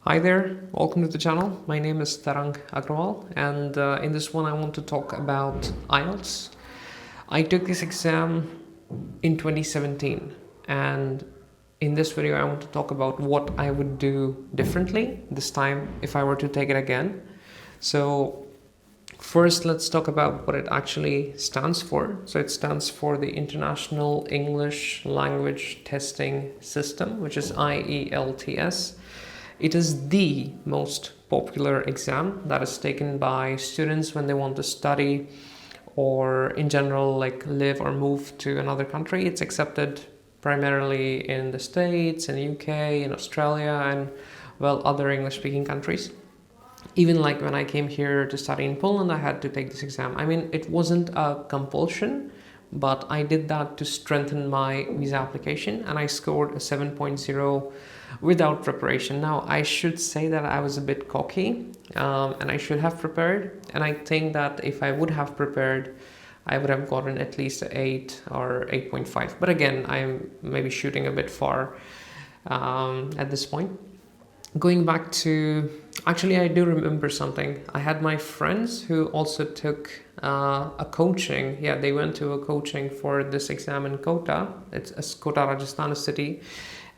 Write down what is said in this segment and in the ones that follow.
Hi there, welcome to the channel. My name is Tarang Agrawal, and in this one I want to talk about IELTS. I took this exam in 2017, and in this video I want to talk about what I would do differently this time if I were to take it again. So first, let's talk about what it actually stands for. So it stands for the International English Language Testing System, which is IELTS. It is the most popular exam that is taken by students when they want to study or in general like live or move to another country. It's accepted primarily in the States, in the UK, in Australia, and well, other English speaking countries. Even like when I came here to study in Poland, I had to take this exam. I mean, it wasn't a compulsion, but I did that to strengthen my visa application, and I scored a 7.0 without preparation. Now, I should say that I was a bit cocky, and I should have prepared. And I think that if I would have prepared, I would have gotten at least an 8 or 8.5. But again, I'm maybe shooting a bit far at this point. Going back to, actually, I do remember something. I had my friends who also took a coaching. Yeah, they went to a coaching for this exam in Kota. It's Kota, Rajasthan city.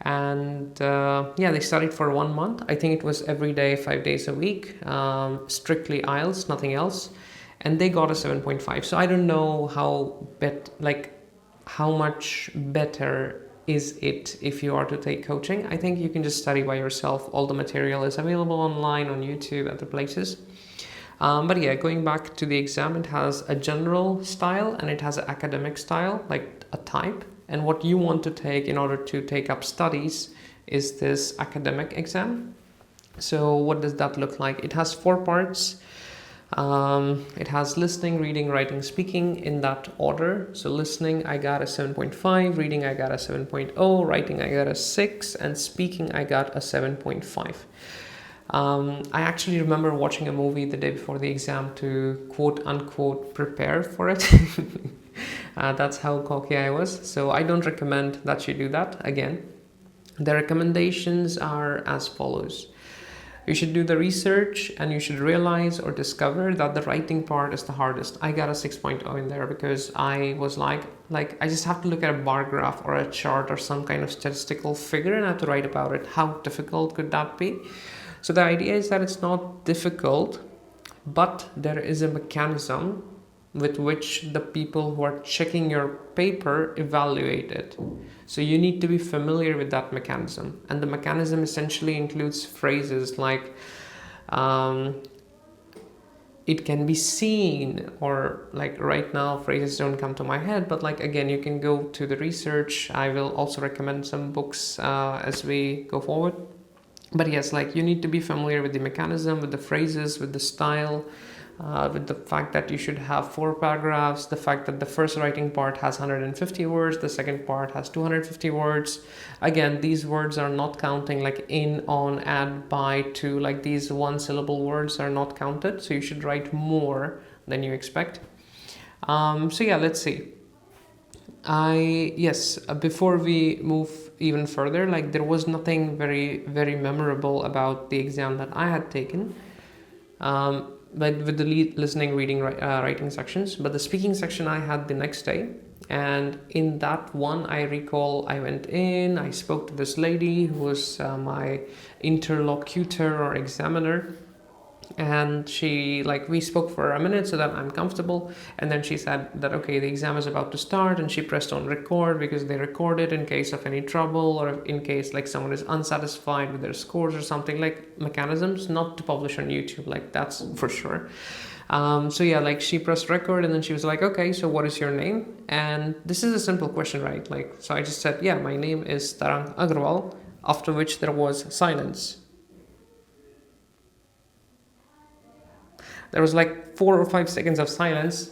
And yeah, they studied for 1 month. I think it was every day, 5 days a week, strictly IELTS, nothing else. And they got a 7.5. So I don't know how much better is it if you are to take coaching. I think you can just study by yourself. All the material is available online on YouTube, other places. But yeah, going back to the exam, it has a general style and it has an academic style, like a type. And what you want to take in order to take up studies is this academic exam. So what does that look like? It has 4 parts. It has listening, reading, writing, speaking in that order. So listening, I got a 7.5, reading, I got a 7.0, writing, I got a 6, and speaking, I got a 7.5. I actually remember watching a movie the day before the exam to quote unquote prepare for it. That's how cocky I was. So I don't recommend that you do that again. The recommendations are as follows. You should do the research and you should realize or discover that the writing part is the hardest. I got a 6.0 in there because I was like I just have to look at a bar graph or a chart or some kind of statistical figure and I have to write about it. How difficult could that be? So the idea is that it's not difficult, but there is a mechanism with which the people who are checking your paper evaluate it. So you need to be familiar with that mechanism. And the mechanism essentially includes phrases like it can be seen, or like right now phrases don't come to my head, but like again, you can go to the research. I will also recommend some books as we go forward. But yes, like you need to be familiar with the mechanism, with the phrases, with the style, with the fact that you should have 4 paragraphs, the fact that the first writing part has 150 words, the second part has 250 words. Again, these words are not counting like in, on, at, by, to, like these 1-syllable words are not counted. So you should write more than you expect. So yeah, let's see. Before we move even further, like there was nothing very, very memorable about the exam that I had taken. But with the listening, reading, writing sections. But the speaking section I had the next day. And in that one, I recall I went in, I spoke to this lady who was my interlocutor or examiner. And she, we spoke for a minute so that I'm comfortable. And then she said that, okay, the exam is about to start. And she pressed on record because they record it in case of any trouble or in case like someone is unsatisfied with their scores or something, like mechanisms, not to publish on YouTube, like that's for sure. So yeah, like she pressed record and then she was like, okay, so what is your name? And this is a simple question, right? So I just said, yeah, my name is Tarang Agrawal, after which there was silence. There was like 4 or 5 seconds of silence.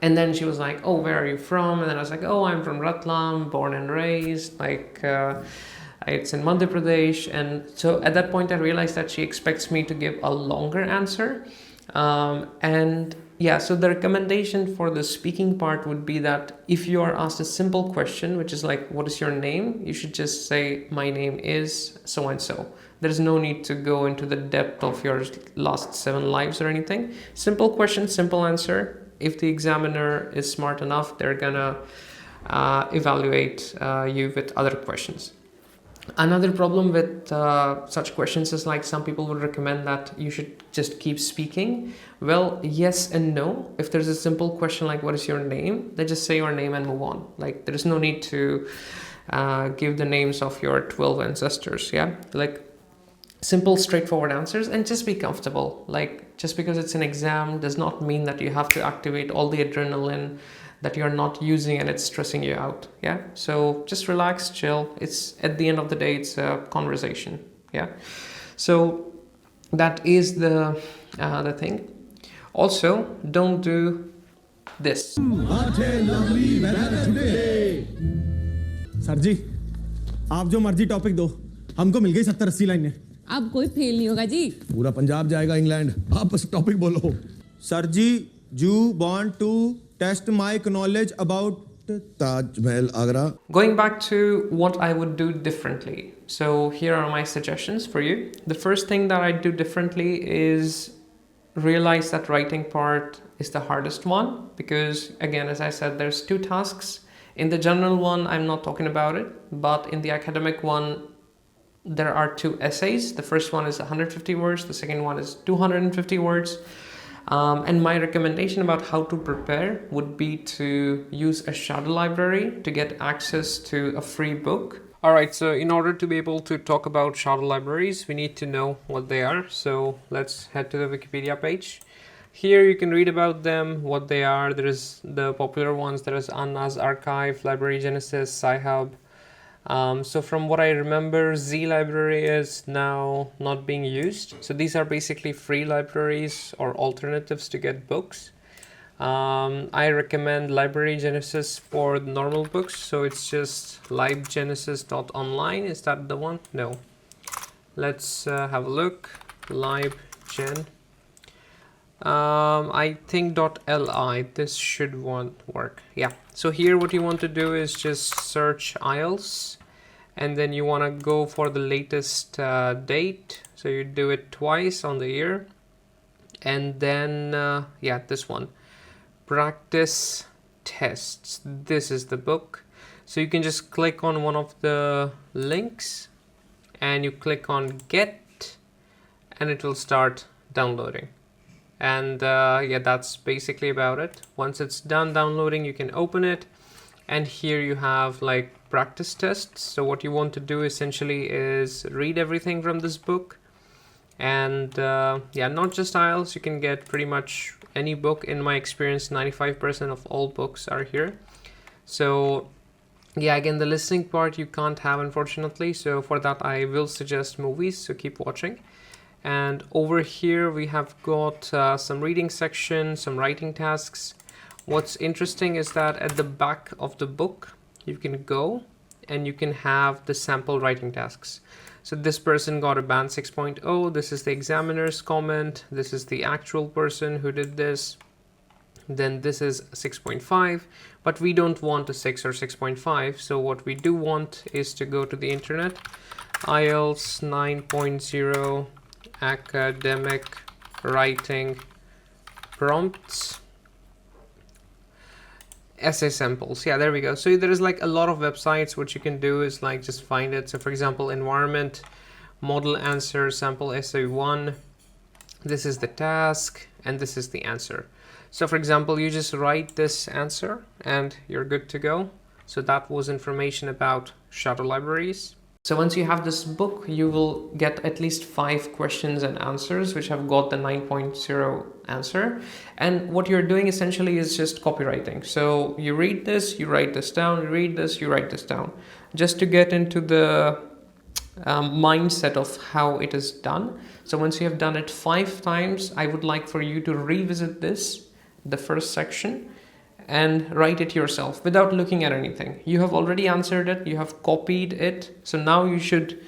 And then she was like, oh, where are you from? And then I was like, oh, I'm from Ratlam, born and raised. It's in Madhya Pradesh. And so at that point, I realized that she expects me to give a longer answer. And yeah, so the recommendation for the speaking part would be that if you are asked a simple question, which is like, what is your name? You should just say, my name is so-and-so. There's no need to go into the depth of your last 7 lives or anything. Simple question, simple answer. If the examiner is smart enough, they're gonna evaluate you with other questions. Another problem with such questions is like some people would recommend that you should just keep speaking. Well, yes and no. If there's a simple question like what is your name, then just say your name and move on. Like there's no need to give the names of your 12 ancestors. Yeah, like simple straightforward answers, and just be comfortable. Like just because it's an exam does not mean that you have to activate all the adrenaline that you're not using and it's stressing you out. Yeah, so just relax, chill. It's at the end of the day, it's a conversation. Yeah, so that is the thing. Also, don't do this. Sir ji, आप जो मर्जी topic दो, हमको मिल गई 70-80 लाइनें। अब कोई fail नहीं होगा जी। पूरा पंजाब जाएगा इंग्लैंड। आप बस टॉपिक बोलो। Sir ji, you want to test my knowledge about Taj Mahal, Agra? Going back to what I would do differently. So here are my suggestions for you. The first thing that I do differently is realize that writing part is the hardest one, because again, as I said, there's 2 tasks. In the general one, I'm not talking about it, but in the academic one, there are 2 essays. The first one is 150 words, the second one is 250 words. And my recommendation about how to prepare would be to use a shadow library to get access to a free book. Alright, so in order to be able to talk about shadow libraries, we need to know what they are. So let's head to the Wikipedia page. Here you can read about them, what they are. There is the popular ones. There is Anna's Archive, Library Genesis, Sci-Hub. So from what I remember, Z library is now not being used. So these are basically free libraries or alternatives to get books. I recommend Library Genesis for the normal books. So it's just libegenesis.online. Is that the one? No. Let's have a look. LibGen. I think .li, this should work. Yeah, so here what you want to do is just search IELTS, and then you want to go for the latest date. So you do it twice on the year, and then yeah, this one, practice tests. This is the book. So you can just click on one of the links and you click on get, and it will start downloading. And yeah, that's basically about it. Once it's done downloading, you can open it, and here you have like practice tests. So what you want to do essentially is read everything from this book, and yeah, not just IELTS, you can get pretty much any book. In my experience, 95% of all books are here. So yeah, again, the listening part you can't have, unfortunately. So for that, I will suggest movies, so keep watching. And over here we have got some reading section, some writing tasks. What's interesting is that at the back of the book you can go and you can have the sample writing tasks. So this person got a band 6.0, this is the examiner's comment, this is the actual person who did this, then this is 6.5, but we don't want a 6 or 6.5. So what we do want is to go to the internet, IELTS 9.0 academic writing prompts, essay samples. Yeah, there we go. So there is like a lot of websites. What you can do is like just find it. So for example, environment, model answer, sample essay 1. This is the task and this is the answer. So for example, you just write this answer and you're good to go. So that was information about shadow libraries. So once you have this book, you will get at least 5 questions and answers which have got the 9.0 answer. And what you're doing essentially is just copywriting. So you read this, you write this down, you read this, you write this down, just to get into the mindset of how it is done. So once you have done it 5 times, I would like for you to revisit this, the first section, and write it yourself without looking at anything. You have already answered it, you have copied it, so now you should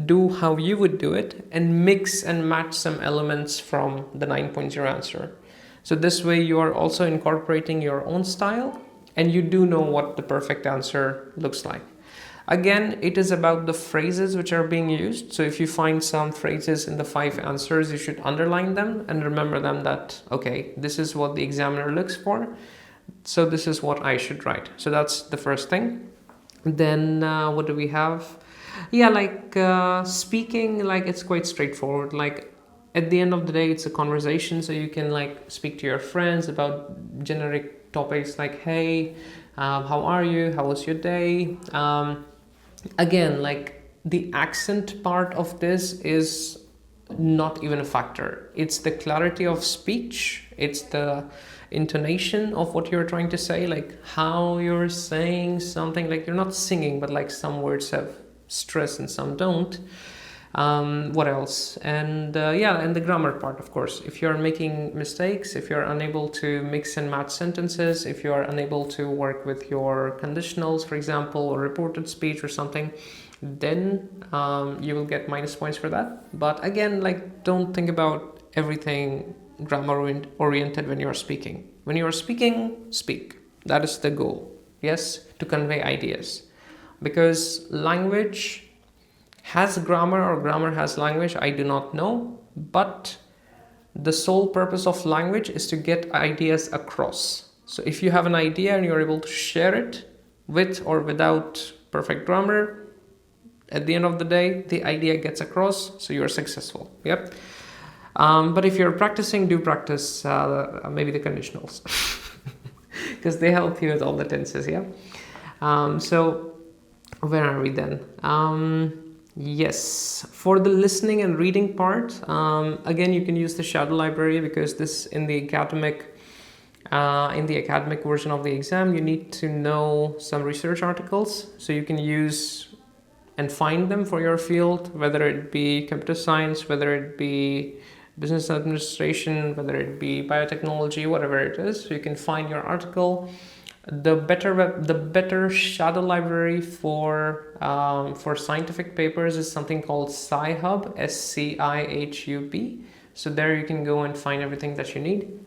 do how you would do it and mix and match some elements from the 9.0 answer. So this way you are also incorporating your own style and you do know what the perfect answer looks like. Again, it is about the phrases which are being used. So if you find some phrases in the 5 answers, you should underline them and remember them that, okay, this is what the examiner looks for. So this is what I should write. So that's the first thing. Then what do we have? Yeah, like speaking, like it's quite straightforward. Like at the end of the day, it's a conversation. So you can like speak to your friends about generic topics like, hey, how are you? How was your day? Again, like the accent part of this is not even a factor. It's the clarity of speech. It's the intonation of what you're trying to say, like how you're saying something. Like you're not singing, but like some words have stress and some don't. What else? And and the grammar part, of course. If you're making mistakes, if you're unable to mix and match sentences, if you're unable to work with your conditionals, for example, or reported speech or something, then you will get minus points for that. But again, like don't think about everything grammar oriented when you're speaking. When you're speaking, speak. That is the goal. Yes, to convey ideas. Because language has grammar or grammar has language, I do not know, but the sole purpose of language is to get ideas across. So if you have an idea and you're able to share it with or without perfect grammar, at the end of the day, the idea gets across, so you're successful. Yep. But if you're practicing, do practice maybe the conditionals, because they help you with all the tenses. Yeah. So where are we then? Yes, for the listening and reading part, again, you can use the shadow library, because this in the academic version of the exam, you need to know some research articles. So you can use and find them for your field, whether it be computer science, whether it be business administration, whether it be biotechnology, whatever it is. So you can find your article. The better shadow library for scientific papers is something called Sci-Hub, SCIHUB. So there you can go and find everything that you need.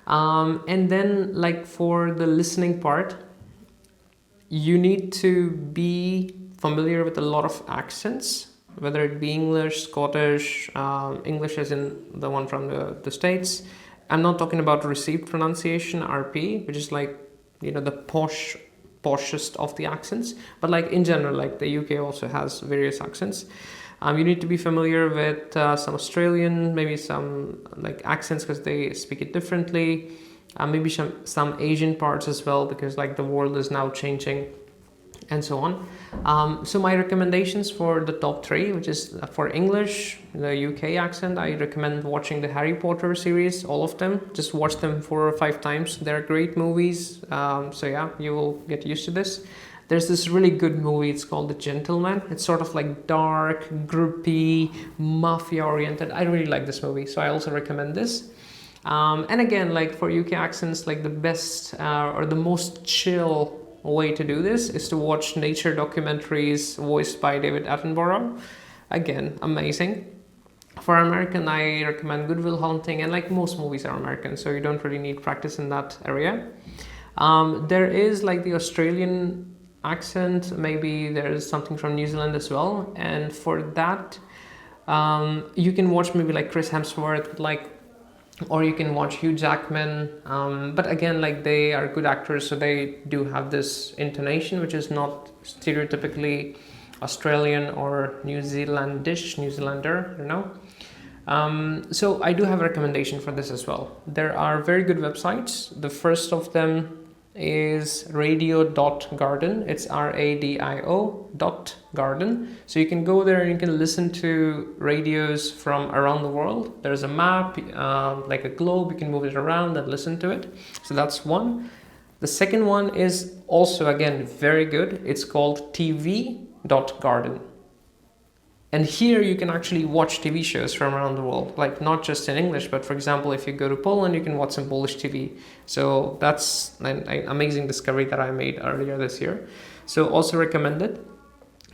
And then like for the listening part, you need to be familiar with a lot of accents, whether it be English, Scottish, English as in the one from the States. I'm not talking about received pronunciation, RP, which is like, the poshest of the accents, but like in general, like the UK also has various accents. You need to be familiar with some Australian, maybe some like accents, because they speak it differently. Maybe some Asian parts as well, because like the world is now changing, and so on. So my recommendations for the top 3, which is for English, the UK accent, I recommend watching the Harry Potter series, all of them. Just watch them 4 or 5 times. They're great movies. So yeah, you will get used to this. There's this really good movie, it's called The Gentleman. It's sort of like dark, grippy, mafia oriented. I really like this movie, so I also recommend this. And again, like for UK accents, like the best or the most chill way to do this is to watch nature documentaries voiced by David Attenborough. Again, amazing. For American, I recommend Good Will Hunting, and like most movies are American, so you don't really need practice in that area. There is like the Australian accent, maybe there's something from New Zealand as well, and for that you can watch maybe like Chris Hemsworth, or you can watch Hugh Jackman, but again, like they are good actors, so they do have this intonation which is not stereotypically Australian or New Zealander, so I do have a recommendation for this as well. There are very good websites. The first of them is radio.garden. It's radio.garden. So you can go there and you can listen to radios from around the world. There's a map, like a globe, you can move it around and listen to it. So that's one. The second one is also, again, very good. It's called tv.garden. And here you can actually watch TV shows from around the world, like not just in English, but for example, if you go to Poland, you can watch some Polish TV. So that's an amazing discovery that I made earlier this year. So also recommended.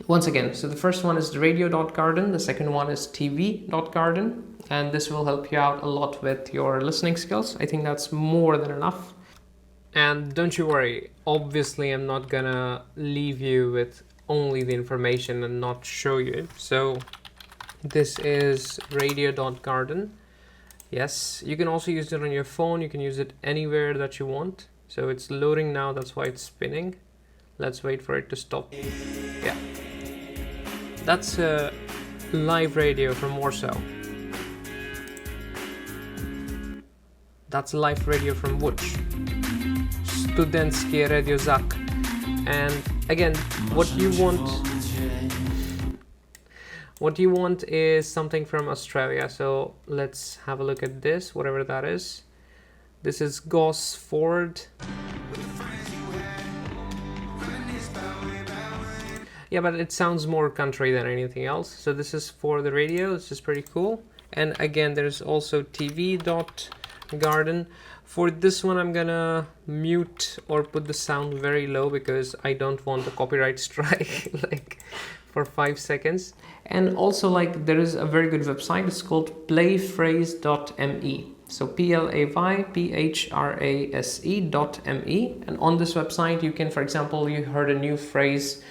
Once again, so the first one is radio.garden, the second one is tv.garden, and this will help you out a lot with your listening skills. I think that's more than enough. And don't you worry, obviously I'm not gonna leave you with only the information and not show you it. So this is radio.garden. Yes, you can also use it on your phone. You can use it anywhere that you want. So it's loading now, that's why it's spinning. Let's wait for it to stop. Yeah, that's a live radio from Warsaw. That's live radio from Łódź. Studenckie Radio Zak. And again, what you want is something from Australia. So let's have a look at this, whatever that is. This is Gosford. Yeah, but it sounds more country than anything else. So this is for the radio. This is pretty cool. And again, there's also tv.garden. For this one, I'm gonna mute or put the sound very low because I don't want the copyright strike like for 5 seconds. And also, like, there is a very good website. It's called playphrase.me. So playphrase.me. And on this website, you can, for example, you heard a new phrase,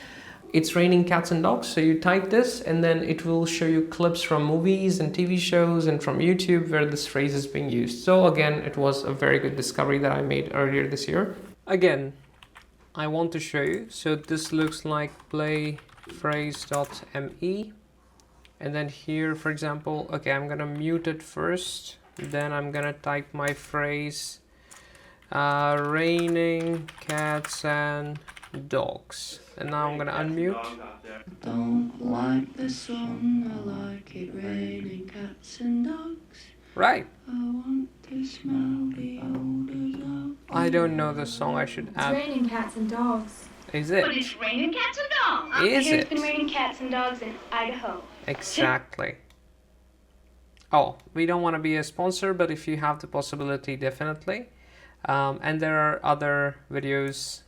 it's raining cats and dogs. So you type this and then it will show you clips from movies and TV shows and from YouTube where this phrase is being used. So again, it was a very good discovery that I made earlier this year. Again, I want to show you. So this looks like playphrase.me. And then here, for example, okay, I'm gonna mute it first. Then I'm gonna type my phrase, raining cats and dogs. And now I'm gonna unmute. Don't like the song, I like it raining cats and dogs. Right. I want to smell the odors of. I don't know the song. I should It's add. raining cats and dogs. Is But it? it's raining cats and dogs. Is It's it? been raining cats and dogs in Idaho. Exactly. Oh, we don't want to be a sponsor, but if you have the possibility, definitely. And there are other videos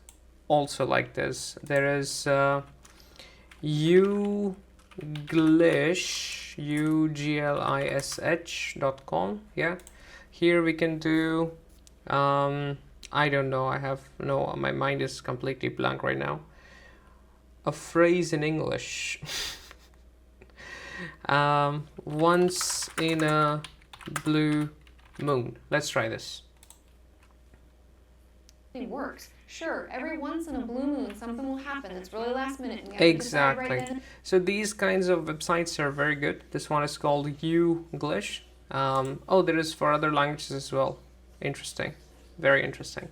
also like this. There is uglish.com. Yeah, here we can do I don't know, my mind is completely blank right now. A phrase in English. Once in a blue moon. Let's try this. It works. Sure, every once in a blue moon, something will happen. It's really last minute. And you have to decide right Exactly. then. So these kinds of websites are very good. This one is called Uglish. Oh, there is for other languages as well. Interesting. Very interesting.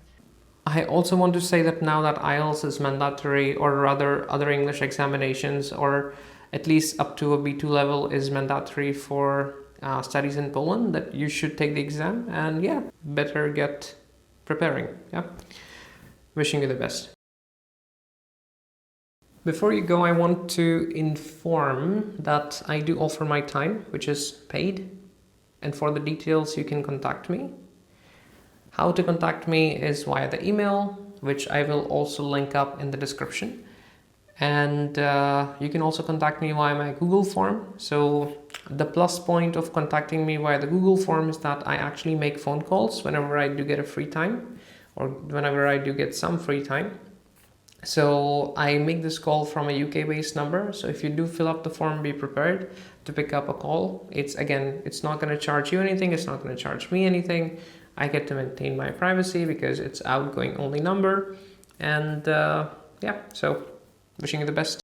I also want to say that now that IELTS is mandatory, or rather other English examinations, or at least up to a B2 level is mandatory for studies in Poland, that you should take the exam and yeah, better get preparing. Yeah. Wishing you the best. Before you go, I want to inform that I do offer my time, which is paid. And for the details, you can contact me. How to contact me is via the email, which I will also link up in the description. And you can also contact me via my Google form. So the plus point of contacting me via the Google form is that I actually make phone calls whenever I do get a free time, or whenever I do get some free time. So I make this call from a UK-based number. So if you do fill up the form, be prepared to pick up a call. It's not going to charge you anything. It's not going to charge me anything. I get to maintain my privacy because it's outgoing only number. And yeah, so wishing you the best.